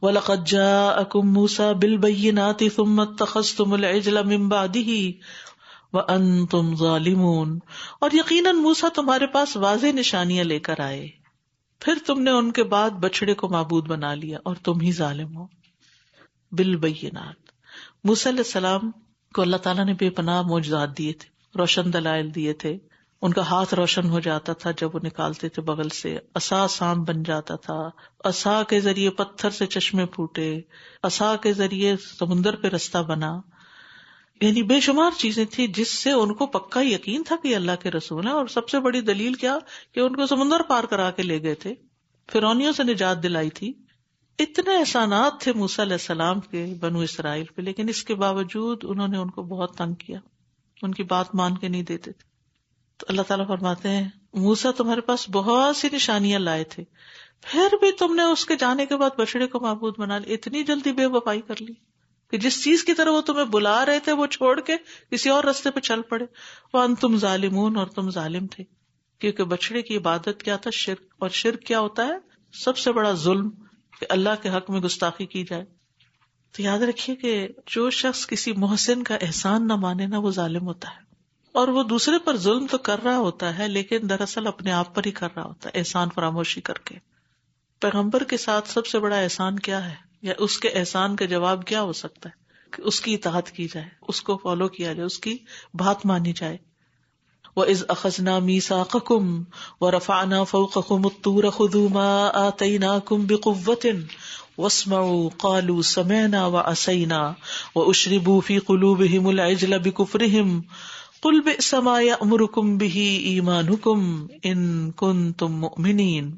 وَلَقَدْ جَاءَكُم مُوسَىٰ بِالْبَيِّنَاتِ ثُمَّ اتَّخَذْتُمُ الْعِجْلَ مِن بَعْدِهِ وَأَنتُمْ ظَالِمُونَ، اور یقیناً موسیٰ تمہارے پاس واضح نشانیاں لے کر آئے، پھر تم نے ان کے بعد بچڑے کو معبود بنا لیا اور تم ہی ظالم ہو۔ بالبینات، موسیٰ علیہ السلام کو اللہ تعالیٰ نے بے پناہ معجزات دیے تھے، روشن دلائل دیے تھے، ان کا ہاتھ روشن ہو جاتا تھا جب وہ نکالتے تھے بغل سے، عصا سانپ بن جاتا تھا، عصا کے ذریعے پتھر سے چشمے پھوٹے، عصا کے ذریعے سمندر پہ رستہ بنا، یعنی بے شمار چیزیں تھیں جس سے ان کو پکا یقین تھا کہ اللہ کے رسول ہیں۔ اور سب سے بڑی دلیل کیا کہ ان کو سمندر پار کرا کے لے گئے تھے، فرعونیوں سے نجات دلائی تھی۔ اتنے احسانات تھے موسیٰ علیہ السلام کے بنو اسرائیل پہ، لیکن اس کے باوجود انہوں نے ان کو بہت تنگ کیا، ان کی بات مان کے نہیں دیتے تھے۔ تو اللہ تعالیٰ فرماتے ہیں موسیٰ تمہارے پاس بہت سی نشانیاں لائے تھے، پھر بھی تم نے اس کے جانے کے بعد بچڑے کو معبود بنا لیا، اتنی جلدی بے وفائی کر لی کہ جس چیز کی طرح وہ تمہیں بلا رہے تھے وہ چھوڑ کے کسی اور رستے پہ چل پڑے۔ وَأَنْتُمْ ظَالِمُونَ، اور تم ظالم تھے، کیونکہ بچڑے کی عبادت کیا تھا؟ شرک، اور شرک کیا ہوتا ہے؟ سب سے بڑا ظلم، کہ اللہ کے حق میں گستاخی کی جائے۔ تو یاد رکھیے کہ جو شخص کسی محسن کا احسان نہ مانے نا، وہ ظالم ہوتا ہے، اور وہ دوسرے پر ظلم تو کر رہا ہوتا ہے لیکن دراصل اپنے آپ پر ہی کر رہا ہوتا ہے، احسان فراموشی کر کے۔ پیغمبر کے ساتھ سب سے بڑا احسان کیا ہے، یا اس کے احسان کا جواب کیا ہو سکتا ہے؟ کہ اس کی اطاعت کی جائے، اس کو فالو کیا جائے، اس کی بات مانی جائے۔ وَإِذْ أَخَذْنَا مِيثَاقَكُمْ وَرَفَعْنَا فَوْقَكُمُ الطُّورَ خُذُوا مَا آتَيْنَاكُمْ بِقُوَّةٍ وَاسْمَعُوا قَالُوا سَمِعْنَا وَعَصَيْنَا وَأُشْرِبُوا فِي قُلُوبِهِمُ الْعِجْلَ بِكُفْرِهِمْ قُلْ بِئْسَ مَا يَأْمُرُكُمْ بِهِ إِيمَانُكُمْ إِن كُنتُم مُّؤْمِنِينَ۔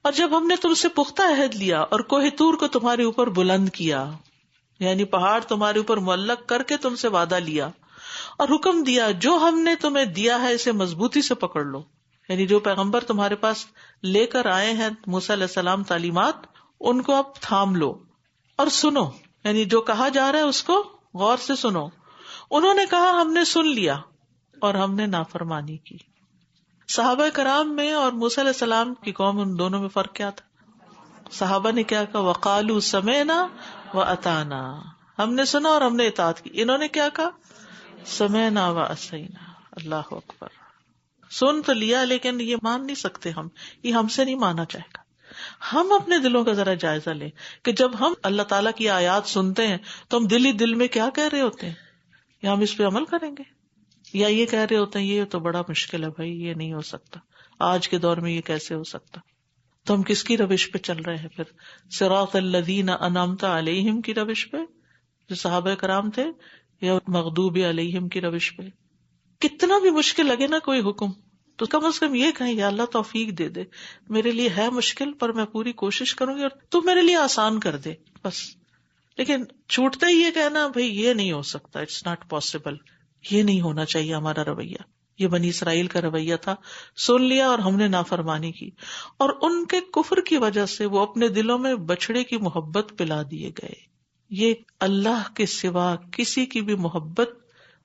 اور جب ہم نے تم سے پختہ عہد لیا اور کوہ طور کو تمہارے اوپر بلند کیا، یعنی پہاڑ تمہارے اوپر معلق کر کے تم سے وعدہ لیا، اور حکم دیا جو ہم نے تمہیں دیا ہے اسے مضبوطی سے پکڑ لو، یعنی جو پیغمبر تمہارے پاس لے کر آئے ہیں موسیٰ علیہ السلام تعلیمات، ان کو اب تھام لو اور سنو، یعنی جو کہا جا رہا ہے اس کو غور سے سنو۔ انہوں نے کہا ہم نے سن لیا اور ہم نے نافرمانی کی۔ صحابہ کرام میں اور موسیٰ علیہ السلام کی قوم، ان دونوں میں فرق کیا تھا؟ صحابہ نے کیا کہا؟ وقالوا سمعنا واطعنا، ہم نے سنا اور ہم نے اطاعت کی۔ انہوں نے کیا کہا؟ سمعنا وعصینا۔ اللہ اکبر، سن تو لیا لیکن یہ مان نہیں سکتے ہم، یہ ہم سے نہیں مانا جائے گا۔ ہم اپنے دلوں کا ذرا جائزہ لیں کہ جب ہم اللہ تعالیٰ کی آیات سنتے ہیں تو ہم دل ہی دل میں کیا کہہ رہے ہوتے ہیں؟ یا ہم اس پہ عمل کریں گے، یا یہ کہہ رہے ہوتے ہیں یہ تو بڑا مشکل ہے بھائی، یہ نہیں ہو سکتا، آج کے دور میں یہ کیسے ہو سکتا؟ تو ہم کس کی روش پہ چل رہے ہیں پھر؟ صراط الذین انعمت علیہم کی روش پہ جو صحابہ کرام تھے، یا مغضوب علیہم کی روش پہ؟ کتنا بھی مشکل لگے نا کوئی حکم، تو کم از کم یہ کہیں یا اللہ توفیق دے دے، میرے لیے ہے مشکل پر میں پوری کوشش کروں گی اور تو میرے لیے آسان کر دے بس۔ لیکن چھوٹتا ہی یہ کہنا بھائی یہ نہیں ہو سکتا، اٹس ناٹ پاسبل، یہ نہیں ہونا چاہیے ہمارا رویہ۔ یہ بنی اسرائیل کا رویہ تھا، سن لیا اور ہم نے نافرمانی کی، اور ان کے کفر کی وجہ سے وہ اپنے دلوں میں بچڑے کی محبت پلا دیے گئے۔ یہ اللہ کے سوا کسی کی بھی محبت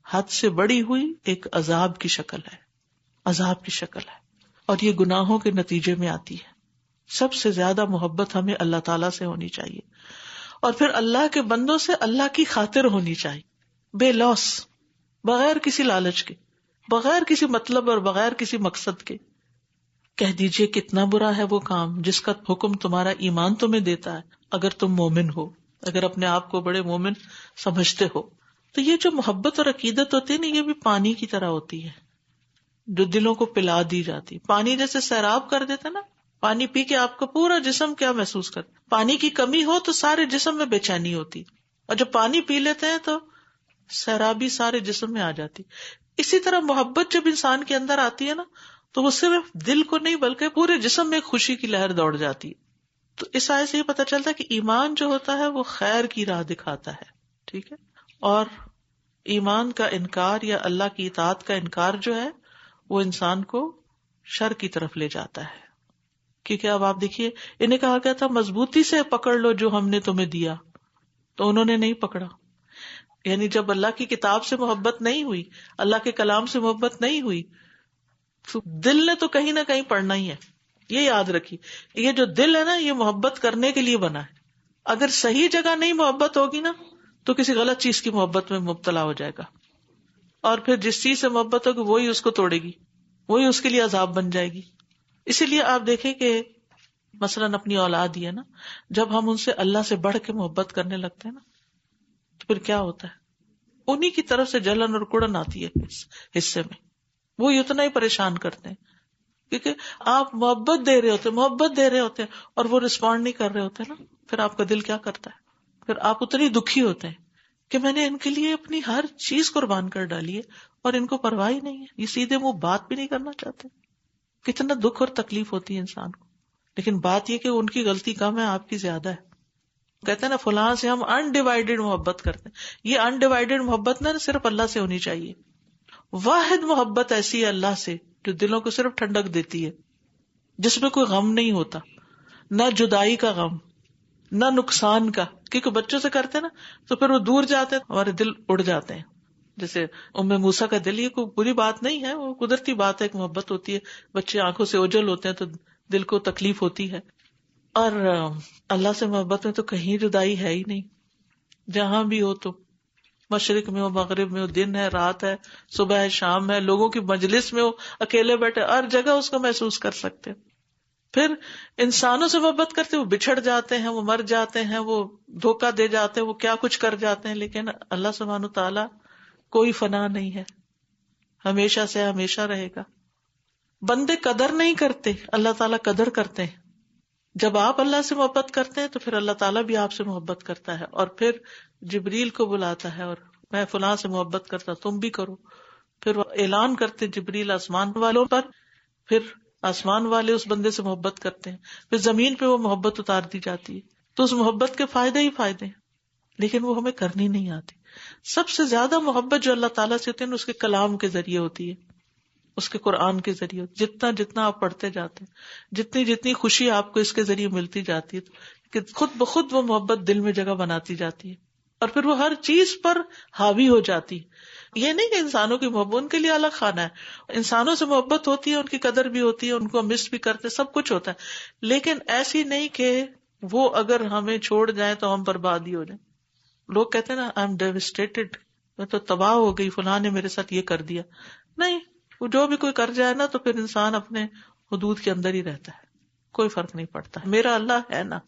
حد سے بڑی ہوئی ایک عذاب کی شکل ہے، عذاب کی شکل ہے، اور یہ گناہوں کے نتیجے میں آتی ہے۔ سب سے زیادہ محبت ہمیں اللہ تعالیٰ سے ہونی چاہیے، اور پھر اللہ کے بندوں سے اللہ کی خاطر ہونی چاہیے، بے لوس، بغیر کسی لالچ کے، بغیر کسی مطلب اور بغیر کسی مقصد کے۔ کہہ دیجئے کتنا برا ہے وہ کام جس کا حکم تمہارا ایمان تمہیں دیتا ہے، اگر تم مومن ہو، اگر اپنے آپ کو بڑے مومن سمجھتے ہو۔ تو یہ جو محبت اور عقیدت ہوتی ہے نا، یہ بھی پانی کی طرح ہوتی ہے جو دلوں کو پلا دی جاتی۔ پانی جیسے سیراب کر دیتا نا، پانی پی کے آپ کا پورا جسم کیا محسوس کرتا، پانی کی کمی ہو تو سارے جسم میں بے چینی ہوتی، اور جب پانی پی لیتے ہیں تو سیرابی سارے جسم میں آ جاتی۔ اسی طرح محبت جب انسان کے اندر آتی ہے نا، تو وہ صرف دل کو نہیں بلکہ پورے جسم میں خوشی کی لہر دوڑ جاتی۔ تو اس آیت سے یہ پتہ چلتا ہے کہ ایمان جو ہوتا ہے وہ خیر کی راہ دکھاتا ہے، ٹھیک ہے، اور ایمان کا انکار یا اللہ کی اطاعت کا انکار جو ہے وہ انسان کو شر کی طرف لے جاتا ہے۔ کیونکہ اب آپ دیکھیے، انہیں کہا گیا تھا مضبوطی سے پکڑ لو جو ہم نے تمہیں دیا، تو انہوں نے نہیں پکڑا۔ یعنی جب اللہ کی کتاب سے محبت نہیں ہوئی، اللہ کے کلام سے محبت نہیں ہوئی، تو دل نے تو کہیں نہ کہیں پڑھنا ہی ہے۔ یہ یاد رکھیے، یہ جو دل ہے نا، یہ محبت کرنے کے لیے بنا ہے، اگر صحیح جگہ نہیں محبت ہوگی نا تو کسی غلط چیز کی محبت میں مبتلا ہو جائے گا، اور پھر جس چیز سے محبت ہوگی وہی اس کو توڑے گی، وہی اس کے لیے عذاب بن جائے گی. اسی لیے آپ دیکھیں کہ مثلاً اپنی اولاد ہی ہے نا، جب ہم ان سے اللہ سے بڑھ کے محبت کرنے لگتے ہیں نا تو پھر کیا ہوتا ہے، انہی کی طرف سے جلن اور کڑن آتی ہے اس حصے میں، وہ اتنا ہی پریشان کرتے ہیں، کیونکہ آپ محبت دے رہے ہوتے ہیں اور وہ رسپونڈ نہیں کر رہے ہوتے نا، پھر آپ کا دل کیا کرتا ہے، پھر آپ اتنی دکھی ہوتے ہیں کہ میں نے ان کے لیے اپنی ہر چیز قربان کر ڈالی ہے اور ان کو پرواہ ہی نہیں ہے، یہ سیدھے منہ بات بھی نہیں کرنا چاہتے. کتنا دکھ اور تکلیف ہوتی ہے انسان کو. لیکن بات یہ کہ ان کی غلطی کم ہے، آپ کی زیادہ ہے. کہتے ہیں نا فلاں سے ہم انڈیوائیڈڈ محبت کرتے ہیں، یہ انڈیوائیڈڈ محبت نہ صرف اللہ سے ہونی چاہیے. واحد محبت ایسی ہے اللہ سے جو دلوں کو صرف ٹھنڈک دیتی ہے، جس میں کوئی غم نہیں ہوتا، نہ جدائی کا غم، نہ نقصان کا. کیونکہ بچوں سے کرتے نا تو پھر وہ دور جاتے ہیں، ہمارے دل اڑ جاتے ہیں. جیسے ام موسیٰ کا دل، یہ کوئی بری بات نہیں ہے، وہ قدرتی بات ہے، ایک محبت ہوتی ہے. بچے آنکھوں سے اوجھل ہوتے ہیں تو دل کو تکلیف ہوتی ہے. اور اللہ سے محبت میں تو کہیں جدائی ہے ہی نہیں. جہاں بھی ہو تو مشرق میں ہو، مغرب میں ہو، دن ہے، رات ہے، صبح ہے، شام ہے، لوگوں کی مجلس میں ہو، اکیلے بیٹھے، ہر جگہ اس کو محسوس کر سکتے. پھر انسانوں سے محبت کرتے وہ بچھڑ جاتے ہیں، وہ مر جاتے ہیں، وہ دھوکہ دے جاتے ہیں، وہ کیا کچھ کر جاتے ہیں. لیکن اللہ سبحانہ وتعالی کوئی فنا نہیں ہے، ہمیشہ سے ہمیشہ رہے گا. بندے قدر نہیں کرتے، اللہ تعالیٰ قدر کرتے ہیں. جب آپ اللہ سے محبت کرتے ہیں تو پھر اللہ تعالیٰ بھی آپ سے محبت کرتا ہے، اور پھر جبریل کو بلاتا ہے اور میں فلاں سے محبت کرتا، تم بھی کرو. پھر وہ اعلان کرتے جبریل آسمان والوں پر، پھر آسمان والے اس بندے سے محبت کرتے ہیں، پھر زمین پہ وہ محبت اتار دی جاتی ہے. تو اس محبت کے فائدے ہی فائدے ہیں، لیکن وہ ہمیں کرنی نہیں آتی. سب سے زیادہ محبت جو اللہ تعالیٰ سے ہوتی ہے اس کے کلام کے ذریعے ہوتی ہے، اس کے قرآن کے ذریعے. جتنا جتنا آپ پڑھتے جاتے ہیں، جتنی جتنی خوشی آپ کو اس کے ذریعے ملتی جاتی ہے، کہ خود بخود وہ محبت دل میں جگہ بناتی جاتی ہے اور پھر وہ ہر چیز پر حاوی ہو جاتی. یہ نہیں کہ انسانوں کی محبت ان کے لیے الگ خانہ ہے، انسانوں سے محبت ہوتی ہے، ان کی قدر بھی ہوتی ہے، ان کو مس بھی کرتے، سب کچھ ہوتا ہے، لیکن ایسی نہیں کہ وہ اگر ہمیں چھوڑ جائیں تو ہم برباد ہی ہو جائیں. لوگ کہتے ہیں نا آئی ایم ڈیوسٹیٹڈ، میں تو تباہ ہو گئی، فلاں نے میرے ساتھ یہ کر دیا. نہیں، وہ جو بھی کوئی کر جائے نا تو پھر انسان اپنے حدود کے اندر ہی رہتا ہے، کوئی فرق نہیں پڑتا. میرا اللہ ہے نا،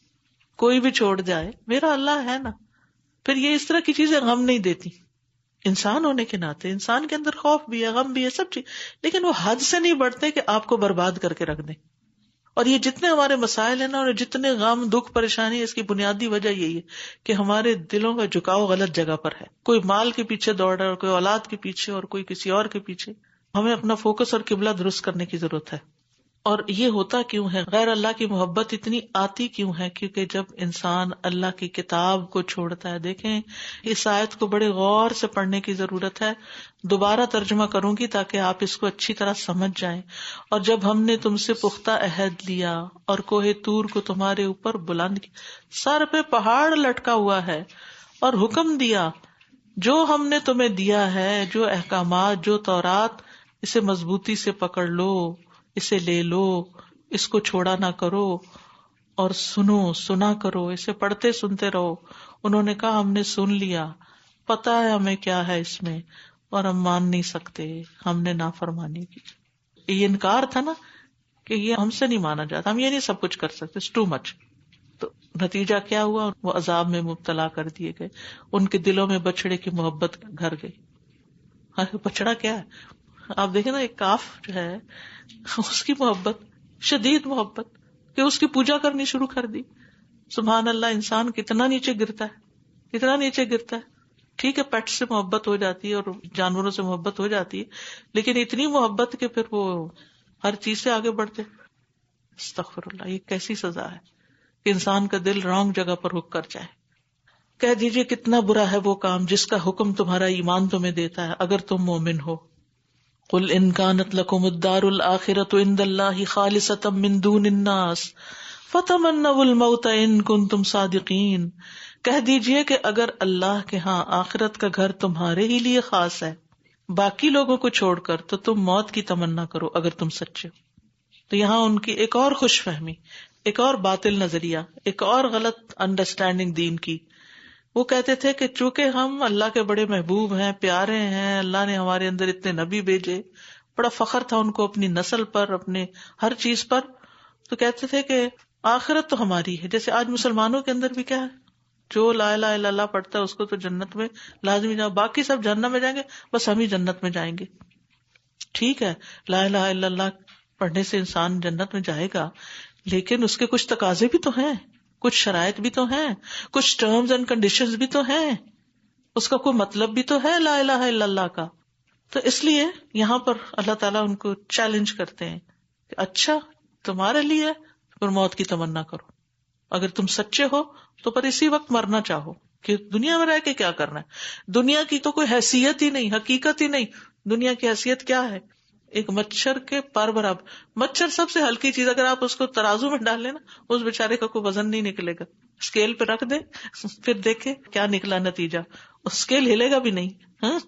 کوئی بھی چھوڑ جائے میرا اللہ ہے نا. پھر یہ اس طرح کی چیزیں غم نہیں دیتی. انسان ہونے کے ناطے انسان کے اندر خوف بھی ہے، غم بھی ہے، سب چیز، لیکن وہ حد سے نہیں بڑھتے کہ آپ کو برباد کر کے رکھ دیں. اور یہ جتنے ہمارے مسائل ہیں نا، اور جتنے غم، دکھ، پریشانی، اس کی بنیادی وجہ یہی ہے کہ ہمارے دلوں کا جھکاؤ غلط جگہ پر ہے. کوئی مال کے پیچھے دوڑ رہا ہے، اور کوئی اولاد کے پیچھے، اور کوئی کسی اور کے پیچھے. ہمیں اپنا فوکس اور قبلہ درست کرنے کی ضرورت ہے. اور یہ ہوتا کیوں ہے، غیر اللہ کی محبت اتنی آتی کیوں ہے؟ کیونکہ جب انسان اللہ کی کتاب کو چھوڑتا ہے. دیکھیں اس آیت کو بڑے غور سے پڑھنے کی ضرورت ہے. دوبارہ ترجمہ کروں گی تاکہ آپ اس کو اچھی طرح سمجھ جائیں. اور جب ہم نے تم سے پختہ عہد لیا اور کوہ طور کو تمہارے اوپر بلند کیا، سر پہ پہاڑ لٹکا ہوا ہے، اور حکم دیا جو ہم نے تمہیں دیا ہے، جو احکامات، جو تورات، اسے مضبوطی سے پکڑ لو، اسے لے لو، اس کو چھوڑا نہ کرو، اور سنا کرو، اسے پڑھتے سنتے رہو. انہوں نے کہا ہم نے سن لیا، پتا ہے ہمیں کیا ہے اس میں، اور ہم مان نہیں سکتے، ہم نے نافرمانی کی. یہ انکار تھا نا کہ یہ ہم سے نہیں مانا جاتا، ہم یہ نہیں سب کچھ کر سکتے، اٹس ٹو مچ. تو نتیجہ کیا ہوا؟ وہ عذاب میں مبتلا کر دیے گئے. ان کے دلوں میں بچڑے کی محبت گھر گئی. بچڑا کیا ہے؟ آپ دیکھیں نا، ایک کاف جو ہے اس کی محبت، شدید محبت، کہ اس کی پوجا کرنی شروع کر دی. سبحان اللہ، انسان کتنا نیچے گرتا ہے، کتنا نیچے گرتا ہے. ٹھیک ہے پیٹ سے محبت ہو جاتی ہے اور جانوروں سے محبت ہو جاتی ہے، لیکن اتنی محبت کہ پھر وہ ہر چیز سے آگے بڑھتے. استغفر اللہ، یہ کیسی سزا ہے کہ انسان کا دل رانگ جگہ پر رک کر جائے. کہہ دیجئے کتنا برا ہے وہ کام جس کا حکم تمہارا ایمان تمہیں دیتا ہے اگر تم مومن ہو. قل ان كانت لكم الدار الآخرة عند الله خالصة من دون الناس فتمنوا الموت ان كنتم صادقین. کہہ دیجئے کہ اگر اللہ کے ہاں آخرت کا گھر تمہارے ہی لیے خاص ہے باقی لوگوں کو چھوڑ کر، تو تم موت کی تمنا کرو اگر تم سچے ہو. تو یہاں ان کی ایک اور خوش فہمی، ایک اور باطل نظریہ، ایک اور غلط انڈرسٹینڈنگ دین کی. وہ کہتے تھے کہ چونکہ ہم اللہ کے بڑے محبوب ہیں، پیارے ہیں، اللہ نے ہمارے اندر اتنے نبی بھیجے، بڑا فخر تھا ان کو اپنی نسل پر، اپنے ہر چیز پر، تو کہتے تھے کہ آخرت تو ہماری ہے. جیسے آج مسلمانوں کے اندر بھی کیا ہے، جو لا الہ الا اللہ پڑھتا ہے اس کو تو جنت میں لازمی جاؤ، باقی سب جہنم میں جائیں گے، بس ہم ہی جنت میں جائیں گے. ٹھیک ہے، لا الہ الا اللہ پڑھنے سے انسان جنت میں جائے گا، لیکن اس کے کچھ تقاضے بھی تو ہیں، کچھ شرائط بھی تو ہیں، کچھ ٹرمز اینڈ کنڈیشنز بھی تو ہیں، اس کا کوئی مطلب بھی تو ہے لا الہ الا اللہ کا. تو اس لیے یہاں پر اللہ تعالیٰ ان کو چیلنج کرتے ہیں کہ اچھا تمہارے لیے پھر موت کی تمنا کرو، اگر تم سچے ہو تو پر اسی وقت مرنا چاہو، کہ دنیا میں رہ کے کیا کرنا ہے، دنیا کی تو کوئی حیثیت ہی نہیں، حقیقت ہی نہیں. دنیا کی حیثیت کیا ہے، ایک مچھر کے پر برابر. مچھر سب سے ہلکی چیز، اگر آپ اس کو ترازو میں ڈال لیں نا، اس بیچارے کا کوئی وزن نہیں نکلے گا. اسکیل پہ رکھ دے پھر دیکھے کیا نکلا نتیجہ، اسکیل ہلے گا بھی نہیں. ہاں،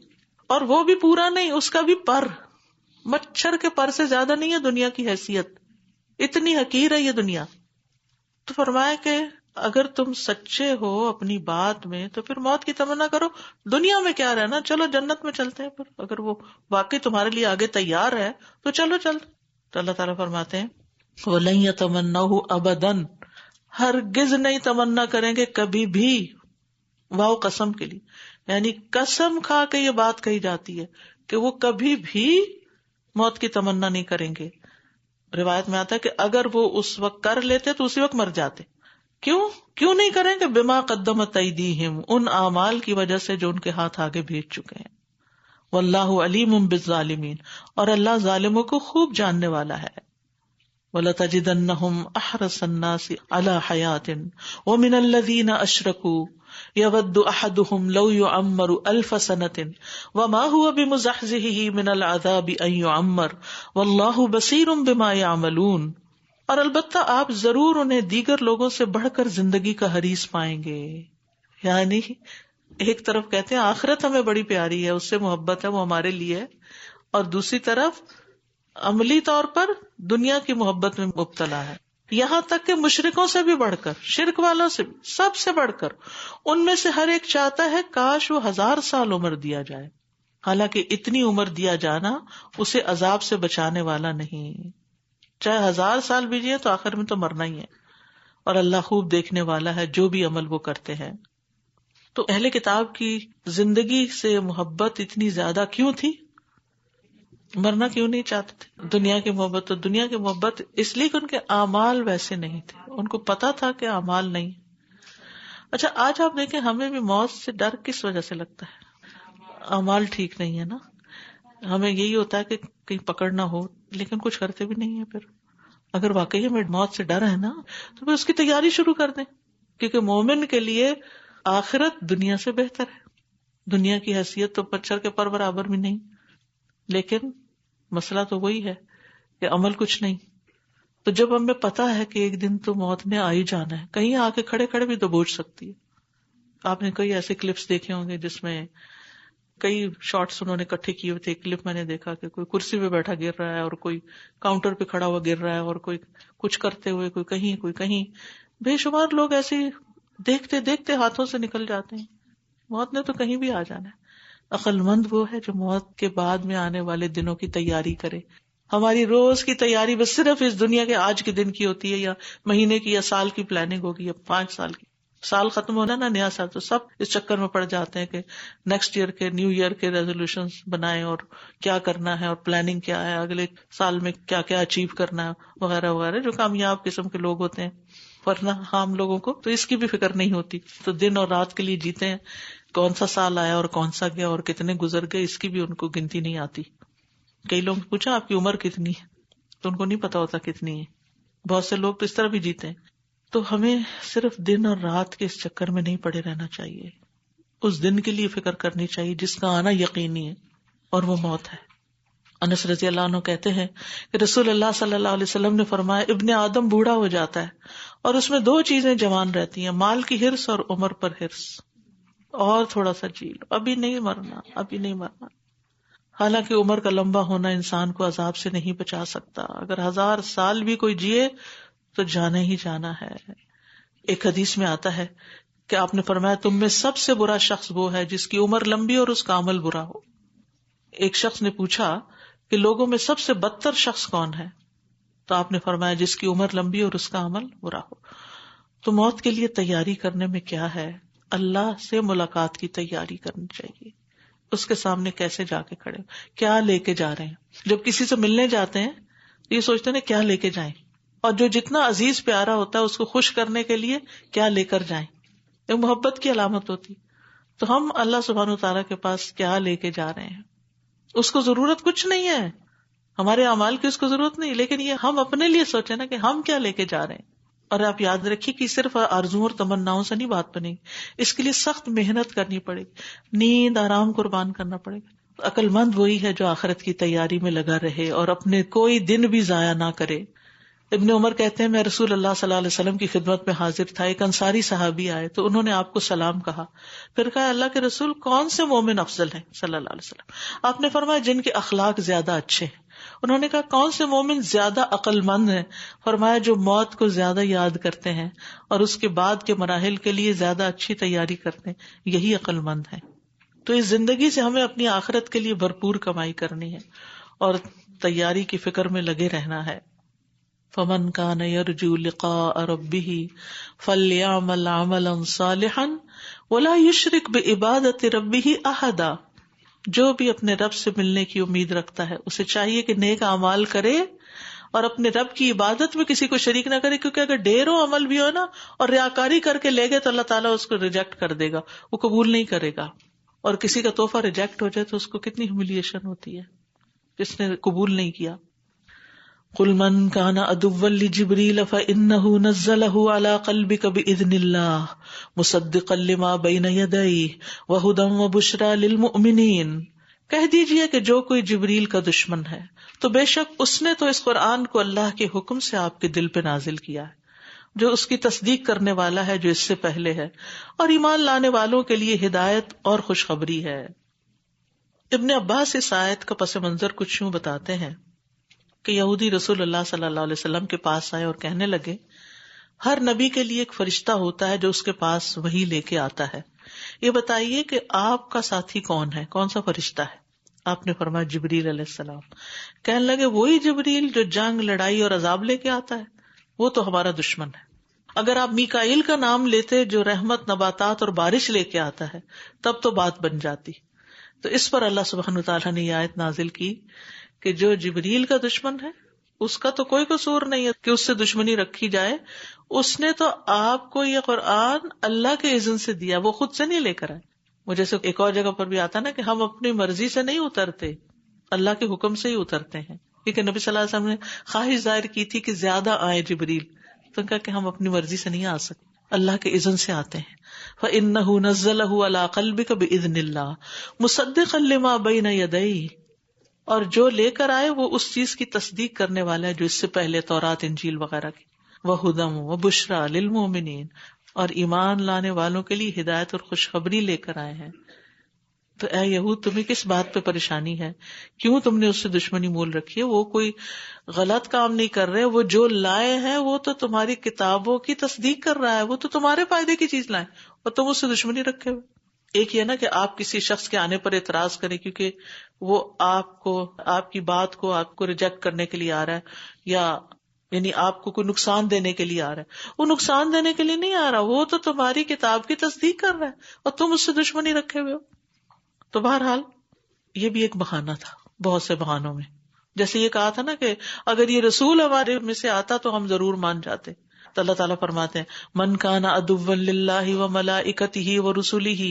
اور وہ بھی پورا نہیں، اس کا بھی پر، مچھر کے پر سے زیادہ نہیں ہے دنیا کی حیثیت، اتنی حقیر ہے یہ دنیا. تو فرمایا کہ اگر تم سچے ہو اپنی بات میں تو پھر موت کی تمنا کرو، دنیا میں کیا رہنا، چلو جنت میں چلتے ہیں. پھر اگر وہ واقعی تمہارے لیے آگے تیار ہے تو چلو چلتے. تو اللہ تعالیٰ فرماتے ہیں وَلَن يَتَمَنَّوْهُ أَبَدًا، ہرگز نہیں تمنا کریں گے کبھی بھی. واو قسم کے لیے، یعنی قسم کھا کے یہ بات کہی جاتی ہے کہ وہ کبھی بھی موت کی تمنا نہیں کریں گے. روایت میں آتا ہے کہ اگر وہ اس وقت کر لیتے تو اسی وقت مر جاتے. کیوں نہیں کریں گے؟ بما قدمت ایدیہم، ان اعمال کی وجہ سے جو ان کے ہاتھ آگے بھیج چکے ہیں. واللہ علیم بالظالمین، اور اللہ ظالموں کو خوب جاننے والا ہے. وَلَتَجِدَنَّهُمْ أَحْرَصَ النَّاسِ عَلَى حَيَاةٍ وَمِنَ الَّذِينَ أَشْرَكُوا يَوَدُّ أَحَدُهُمْ لَوْ يُعَمَّرُ أَلْفَ سَنَةٍ وَمَا هُوَ بِمُزَحْزِحِهِ مِنَ الْعَذَابِ أَن يُعَمَّرَ وَاللَّهُ بَصِيرٌ بِمَا يَعْمَلُونَ. اور البتہ آپ ضرور انہیں دیگر لوگوں سے بڑھ کر زندگی کا حریص پائیں گے. یعنی ایک طرف کہتے ہیں آخرت ہمیں بڑی پیاری ہے، اس سے محبت ہے، وہ ہمارے لیے، اور دوسری طرف عملی طور پر دنیا کی محبت میں مبتلا ہے. یہاں تک کہ مشرکوں سے بھی بڑھ کر، شرک والوں سے بھی، سب سے بڑھ کر ان میں سے ہر ایک چاہتا ہے کاش وہ 1000 سال عمر دیا جائے. حالانکہ اتنی عمر دیا جانا اسے عذاب سے بچانے والا نہیں. چاہے 1000 سال بھی جیے تو آخر میں تو مرنا ہی ہے، اور اللہ خوب دیکھنے والا ہے جو بھی عمل وہ کرتے ہیں. تو اہل کتاب کی زندگی سے محبت اتنی زیادہ کیوں تھی؟ مرنا کیوں نہیں چاہتے تھے؟ دنیا کی محبت، تو دنیا کی محبت اس لیے کہ ان کے اعمال ویسے نہیں تھے، ان کو پتا تھا کہ اعمال نہیں. اچھا آج آپ دیکھیں ہمیں بھی موت سے ڈر کس وجہ سے لگتا ہے؟ اعمال ٹھیک نہیں ہے نا. ہمیں یہی ہوتا ہے کہ کہیں پکڑ نہ ہو، لیکن کچھ کرتے بھی نہیں ہے. پھر اگر واقعی ہمیں موت سے ڈر ہے نا تو پھر اس کی تیاری شروع کر دیں، کیونکہ مومن کے لیے آخرت دنیا سے بہتر ہے. دنیا کی حیثیت تو مچھر کے پر برابر بھی نہیں، لیکن مسئلہ تو وہی ہے کہ عمل کچھ نہیں. تو جب ہمیں پتا ہے کہ ایک دن تو موت نے آ ہی جانا ہے، کہیں آ کے کھڑے کھڑے بھی تو بوجھ سکتی ہے. آپ نے کئی ایسے کلپس دیکھے ہوں گے جس میں کئی شارٹس انہوں نے اکٹھے کیے ہوئے تھے. ایک کلپ میں نے دیکھا کہ کوئی کرسی پہ بیٹھا گر رہا ہے، اور کوئی کاؤنٹر پہ کھڑا ہوا گر رہا ہے، اور کوئی کچھ کرتے ہوئے کوئی کہیں. بے شمار لوگ ایسے دیکھتے دیکھتے ہاتھوں سے نکل جاتے ہیں. موت نے تو کہیں بھی آ جانا ہے. عقل مند وہ ہے جو موت کے بعد میں آنے والے دنوں کی تیاری کرے. ہماری روز کی تیاری بس صرف اس دنیا کے آج کے دن کی ہوتی ہے، یا مہینے کی، یا سال کی پلاننگ ہوگی، یا 5 سال کی. سال ختم ہونا نا، نیا سال، تو سب اس چکر میں پڑ جاتے ہیں کہ نیکسٹ ایئر کے، نیو ایئر کے ریزولوشنز بنائیں، اور کیا کرنا ہے، اور پلاننگ کیا ہے، اگلے سال میں کیا کیا اچیو کرنا ہے، وغیرہ وغیرہ، جو کامیاب قسم کے لوگ ہوتے ہیں. ورنہ عام لوگوں کو تو اس کی بھی فکر نہیں ہوتی، تو دن اور رات کے لیے جیتے ہیں. کون سا سال آیا اور کون سا گیا اور کتنے گزر گئے، اس کی بھی ان کو گنتی نہیں آتی. کئی لوگ پوچھا آپ کی عمر کتنی ہے تو ان کو نہیں پتا ہوتا کتنی ہے. بہت سے لوگ تو اس طرح بھی جیتے ہیں. تو ہمیں صرف دن اور رات کے اس چکر میں نہیں پڑے رہنا چاہیے، اس دن کے لیے فکر کرنی چاہیے جس کا آنا یقینی ہے، اور وہ موت ہے. انس رضی اللہ عنہ کہتے ہیں کہ رسول اللہ صلی اللہ علیہ وسلم نے فرمایا ابن آدم بوڑھا ہو جاتا ہے اور اس میں 2 چیزیں جوان رہتی ہیں، مال کی حرص اور عمر پر حرص. اور تھوڑا سا جی لو، ابھی نہیں مرنا. حالانکہ عمر کا لمبا ہونا انسان کو عذاب سے نہیں بچا سکتا. اگر 1000 سال بھی کوئی جیے تو جانا ہی جانا ہے. ایک حدیث میں آتا ہے کہ آپ نے فرمایا تم میں سب سے برا شخص وہ ہے جس کی عمر لمبی اور اس کا عمل برا ہو. ایک شخص نے پوچھا کہ لوگوں میں سب سے بدتر شخص کون ہے؟ تو آپ نے فرمایا جس کی عمر لمبی اور اس کا عمل برا ہو. تو موت کے لیے تیاری کرنے میں کیا ہے؟ اللہ سے ملاقات کی تیاری کرنی چاہیے. اس کے سامنے کیسے جا کے کھڑے، کیا لے کے جا رہے ہیں. جب کسی سے ملنے جاتے ہیں تو یہ سوچتے ہیں کیا لے کے جائیں، اور جو جتنا عزیز پیارا ہوتا ہے اس کو خوش کرنے کے لیے کیا لے کر جائیں. یہ محبت کی علامت ہوتی. تو ہم اللہ سبحانہ وتعالیٰ کے پاس کیا لے کے جا رہے ہیں؟ اس کو ضرورت کچھ نہیں ہے، ہمارے اعمال کی اس کو ضرورت نہیں، لیکن یہ ہم اپنے لیے سوچیں نا کہ ہم کیا لے کے جا رہے ہیں. اور آپ یاد رکھیے کہ صرف آرزوؤں اور تمناؤں سے نہیں بات بنے گی، اس کے لیے سخت محنت کرنی پڑے گی، نیند آرام قربان کرنا پڑے گا. عقل مند وہی ہے جو آخرت کی تیاری میں لگا رہے اور اپنے کوئی دن بھی ضائع نہ کرے. ابن عمر کہتے ہیں میں رسول اللہ صلی اللہ علیہ وسلم کی خدمت میں حاضر تھا. ایک انصاری صحابی آئے تو انہوں نے آپ کو سلام کہا. پھر کہا اللہ کے رسول کون سے مومن افضل ہیں صلی اللہ علیہ وسلم؟ آپ نے فرمایا جن کے اخلاق زیادہ اچھے ہیں. انہوں نے کہا کون سے مومن زیادہ عقل مند ہیں؟ فرمایا جو موت کو زیادہ یاد کرتے ہیں اور اس کے بعد کے مراحل کے لیے زیادہ اچھی تیاری کرتے ہیں، یہی عقل مند ہیں. تو اس زندگی سے ہمیں اپنی آخرت کے لیے بھرپور کمائی کرنی ہے اور تیاری کی فکر میں لگے رہنا ہے. فمن کان یرجو لقاء ربہ فلیعمل عملا صالحا ولا یشرک بعبادۃ ربہ احدا. جو بھی اپنے رب سے ملنے کی امید رکھتا ہے اسے چاہیے کہ نیک اعمال کرے اور اپنے رب کی عبادت میں کسی کو شریک نہ کرے، کیونکہ اگر ڈھیروں عمل بھی ہو نا اور ریاکاری کر کے لے گئے تو اللہ تعالیٰ اس کو ریجیکٹ کر دے گا، وہ قبول نہیں کرے گا. اور کسی کا تحفہ ریجیکٹ ہو جائے تو اس کو کتنی ہیوملیشن ہوتی ہے جس نے قبول نہیں کیا. قل من كان عدوا لجبريل فإنه نزله على قلبك بإذن الله مصدقا لما بين يديه وهدى وبشرى للمؤمنين. کہہ دیجئے کہ جو کوئی جبریل کا دشمن ہے تو بے شک اس نے تو اس قرآن کو اللہ کے حکم سے آپ کے دل پہ نازل کیا ہے، جو اس کی تصدیق کرنے والا ہے جو اس سے پہلے ہے، اور ایمان لانے والوں کے لیے ہدایت اور خوشخبری ہے. ابن عباس اس آیت کا پس منظر کچھ یوں بتاتے ہیں کہ یہودی رسول اللہ صلی اللہ علیہ وسلم کے پاس آئے اور کہنے لگے ہر نبی کے لیے ایک فرشتہ ہوتا ہے جو اس کے پاس وحی لے کے آتا ہے، یہ بتائیے کہ آپ کا ساتھی کون ہے، کون سا فرشتہ ہے؟ آپ نے فرمایا جبریل علیہ السلام. کہنے لگے وہی جبریل جو جنگ، لڑائی اور عذاب لے کے آتا ہے، وہ تو ہمارا دشمن ہے. اگر آپ میکائیل کا نام لیتے جو رحمت، نباتات اور بارش لے کے آتا ہے، تب تو بات بن جاتی. تو اس پر اللہ سبحانہ وتعالیٰ نے یہ آیت نازل کی کہ جو جبریل کا دشمن ہے اس کا تو کوئی قصور نہیں ہے کہ اس سے دشمنی رکھی جائے. اس نے تو آپ کو یہ قرآن اللہ کے اذن سے دیا، وہ خود سے نہیں لے کر آئے. وہ جیسے ایک اور جگہ پر بھی آتا نا کہ ہم اپنی مرضی سے نہیں اترتے، اللہ کے حکم سے ہی اترتے ہیں. کیونکہ نبی صلی اللہ علیہ وسلم نے خواہش ظاہر کی تھی کہ زیادہ آئے جبریل، تو کہا کہ ہم اپنی مرضی سے نہیں آ سکتے، اللہ کے اذن سے آتے ہیں. فَإِنَّهُ نَزَّلَهُ عَلَىٰ قَلْبِكَ بِإِذْنِ اللَّهِ مُصَدِّقًا لِمَا بَيْنَ يَدَيْهِ. اور جو لے کر آئے وہ اس چیز کی تصدیق کرنے والا ہے جو اس سے پہلے تورات، انجیل وغیرہ کی. وَهُدًى وَبُشْرَى لِلْمُؤْمِنِينَ. اور ایمان لانے والوں کے لیے ہدایت اور خوشخبری لے کر آئے ہیں. تو اے یہود تمہیں کس بات پہ پریشانی ہے؟ کیوں تم نے اس سے دشمنی مول رکھی ہے؟ وہ کوئی غلط کام نہیں کر رہے، وہ جو لائے ہیں وہ تو تمہاری کتابوں کی تصدیق کر رہا ہے، وہ تو تمہارے فائدے کی چیز لائے اور تم اس سے دشمنی رکھے ہوئے. ایک یہ نا کہ آپ کسی شخص کے آنے پر اعتراض کریں کیونکہ وہ آپ کو، آپ کی بات کو، آپ کو ریجیکٹ کرنے کے لیے آ رہا ہے، یا یعنی آپ کو کوئی نقصان دینے کے لیے آ رہا ہے. وہ نقصان دینے کے لیے نہیں آ رہا، وہ تو تمہاری کتاب کی تصدیق کر رہا ہے اور تم اس سے دشمنی رکھے ہوئے ہو. تو بہرحال یہ بھی ایک بہانہ تھا بہت سے بہانوں میں. جیسے یہ کہا تھا نا کہ اگر یہ رسول ہمارے میں سے آتا تو ہم ضرور مان جاتے. تو اللہ تعالیٰ فرماتے ہیں من کان عدوا للہ وملائکتہ ورسلہ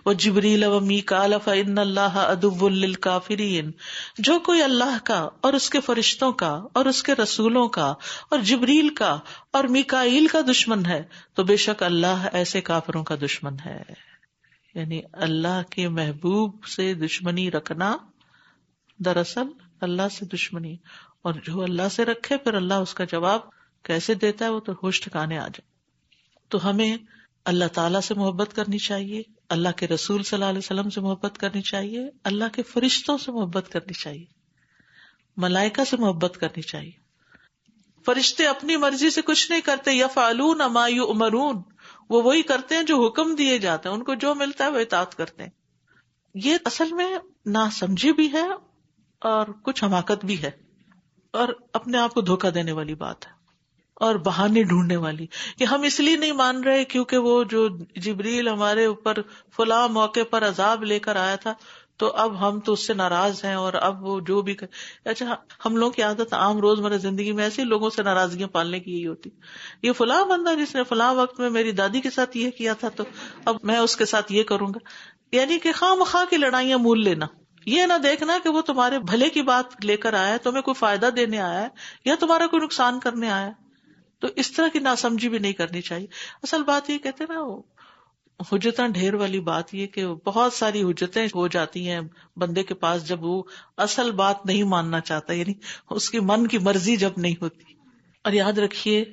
وجبریل ومیکال فإن اللہ عدو للکافرین. جو کوئی اللہ کا اور اس کے فرشتوں کا اور اس کے رسولوں کا اور جبریل کا اور میکائیل کا دشمن ہے تو بے شک اللہ ایسے کافروں کا دشمن ہے. یعنی اللہ کے محبوب سے دشمنی رکھنا دراصل اللہ سے دشمنی، اور جو اللہ سے رکھے پھر اللہ اس کا جواب کیسے دیتا ہے وہ تو ہوش ٹھکانے آ جائے. تو ہمیں اللہ تعالیٰ سے محبت کرنی چاہیے، اللہ کے رسول صلی اللہ علیہ وسلم سے محبت کرنی چاہیے، اللہ کے فرشتوں سے محبت کرنی چاہیے، ملائکہ سے محبت کرنی چاہیے. فرشتے اپنی مرضی سے کچھ نہیں کرتے، یفعلون ما یؤمرون، وہ وہی کرتے ہیں جو حکم دیے جاتے ہیں، ان کو جو ملتا ہے وہ اطاعت کرتے ہیں. یہ اصل میں ناسمجھی بھی ہے اور کچھ حماقت بھی ہے، اور اپنے آپ کو دھوکہ دینے والی بات ہے اور بہانے ڈھونڈنے والی، کہ ہم اس لیے نہیں مان رہے کیونکہ وہ جو جبریل ہمارے اوپر فلاں موقع پر عذاب لے کر آیا تھا تو اب ہم تو اس سے ناراض ہیں، اور اب وہ جو بھی اچھا، ہم لوگوں کی عادت عام روزمرہ زندگی میں ایسے لوگوں سے ناراضگیاں پالنے کی یہی ہوتی، یہ فلاں بندہ جس نے فلاں وقت میں میری دادی کے ساتھ یہ کیا تھا تو اب میں اس کے ساتھ یہ کروں گا. یعنی کہ خواہ مخواہ کی لڑائیاں مول لینا، یہ نہ دیکھنا کہ وہ تمہارے بھلے کی بات لے کر آیا ہے، تمہیں کوئی فائدہ دینے آیا ہے یا تمہارا کوئی نقصان کرنے آیا ہے. تو اس طرح کی ناسمجھی بھی نہیں کرنی چاہیے. اصل بات یہ کہتے ہیں نا، حجتاں ڈھیر والی بات یہ کہ بہت ساری حجتیں ہو جاتی ہیں بندے کے پاس جب وہ اصل بات نہیں ماننا چاہتا، یعنی اس کی من کی مرضی جب نہیں ہوتی. اور یاد رکھیے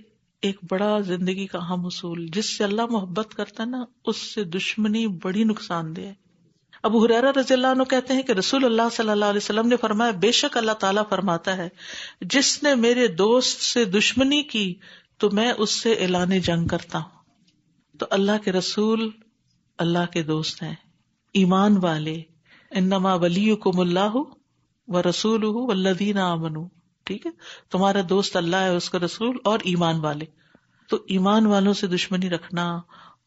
ایک بڑا زندگی کا اہم اصول، جس سے اللہ محبت کرتا ہے نا اس سے دشمنی بڑی نقصان دہ ہے. ابو ہریرہ رضی اللہ عنہ کہتے ہیں کہ رسول اللہ صلی اللہ علیہ وسلم نے فرمایا، بے شک اللہ تعالیٰ فرماتا ہے جس نے میرے دوست سے دشمنی کی تو میں اس سے اعلان جنگ کرتا ہوں. تو اللہ کے رسول اللہ کے دوست ہیں، ایمان والے. انما ولیکم اللہ ورسولہ والذین آمنوا، ٹھیک ہے، تمہارا دوست اللہ ہے، اس کا رسول اور ایمان والے. تو ایمان والوں سے دشمنی رکھنا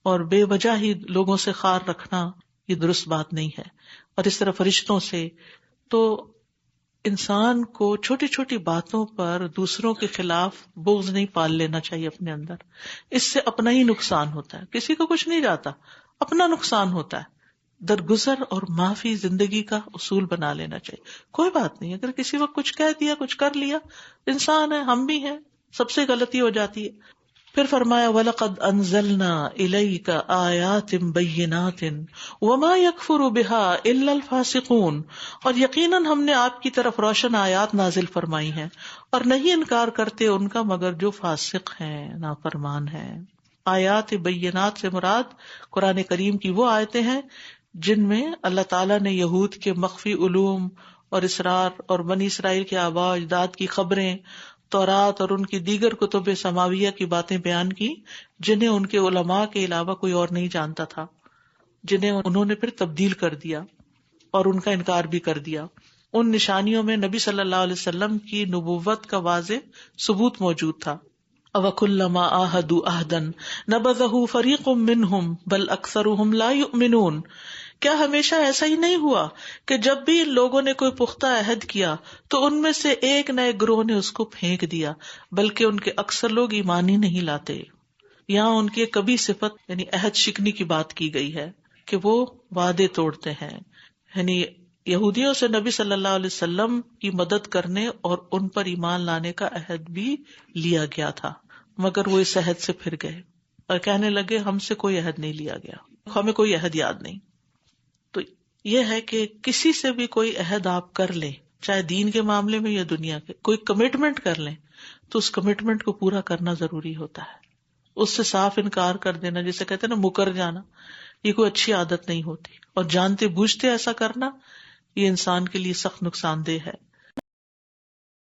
اور بے وجہ ہی لوگوں سے خار رکھنا یہ درست بات نہیں ہے. اور اس طرح فرشتوں سے تو انسان کو چھوٹی چھوٹی باتوں پر دوسروں کے خلاف بغض نہیں پال لینا چاہیے اپنے اندر. اس سے اپنا ہی نقصان ہوتا ہے، کسی کو کچھ نہیں جاتا، اپنا نقصان ہوتا ہے. درگزر اور معافی زندگی کا اصول بنا لینا چاہیے. کوئی بات نہیں، اگر کسی وقت کچھ کہہ دیا، کچھ کر لیا، انسان ہے، ہم بھی ہیں، سب سے غلطی ہو جاتی ہے. پھر فرمایا وَلَقَدْ أَنزَلْنَا إِلَيْكَ آيَاتٍ بَيِّنَاتٍ وَمَا يَكْفُرُ بِهَا إِلَّا الْفَاسِقُونَ، اور یقیناً ہم نے آپ کی طرف روشن آیات نازل فرمائی ہیں اور نہیں انکار کرتے ان کا مگر جو فاسق ہیں، نافرمان ہیں. آیات بینات سے مراد قرآن کریم کی وہ آیتیں ہیں جن میں اللہ تعالیٰ نے یہود کے مخفی علوم اور اسرار اور بنی اسرائیل کے آباء و اجداد کی خبریں، تورات اور ان کی دیگر کتب سماویہ کی باتیں بیان کی جنہیں ان کے علماء کے علاوہ کوئی اور نہیں جانتا تھا، جنہیں انہوں نے پھر تبدیل کر دیا اور ان کا انکار بھی کر دیا. ان نشانیوں میں نبی صلی اللہ علیہ وسلم کی نبوت کا واضح ثبوت موجود تھا. وَكُلَّمَا عَاهَدُوا عَهْدًا نَبَذَهُ فَرِيقٌ مِّنْهُمْ بَلْ أَكْثَرُهُمْ لَا يُؤْمِنُونَ، کیا ہمیشہ ایسا ہی نہیں ہوا کہ جب بھی ان لوگوں نے کوئی پختہ عہد کیا تو ان میں سے ایک نئے گروہ نے اس کو پھینک دیا، بلکہ ان کے اکثر لوگ ایمان ہی نہیں لاتے. یہاں ان کی کبھی صفت یعنی عہد شکنی کی بات کی گئی ہے کہ وہ وعدے توڑتے ہیں. یعنی یہودیوں سے نبی صلی اللہ علیہ وسلم کی مدد کرنے اور ان پر ایمان لانے کا عہد بھی لیا گیا تھا، مگر وہ اس عہد سے پھر گئے اور کہنے لگے ہم سے کوئی عہد نہیں لیا گیا، ہمیں کوئی عہد یاد نہیں. تو یہ ہے کہ کسی سے بھی کوئی عہد آپ کر لیں، چاہے دین کے معاملے میں یا دنیا کے، کوئی کمٹمنٹ کر لیں تو اس کمٹمنٹ کو پورا کرنا ضروری ہوتا ہے. اس سے صاف انکار کر دینا، جسے کہتے ہیں نا مکر جانا، یہ کوئی اچھی عادت نہیں ہوتی. اور جانتے بوجھتے ایسا کرنا یہ انسان کے لیے سخت نقصان دہ ہے.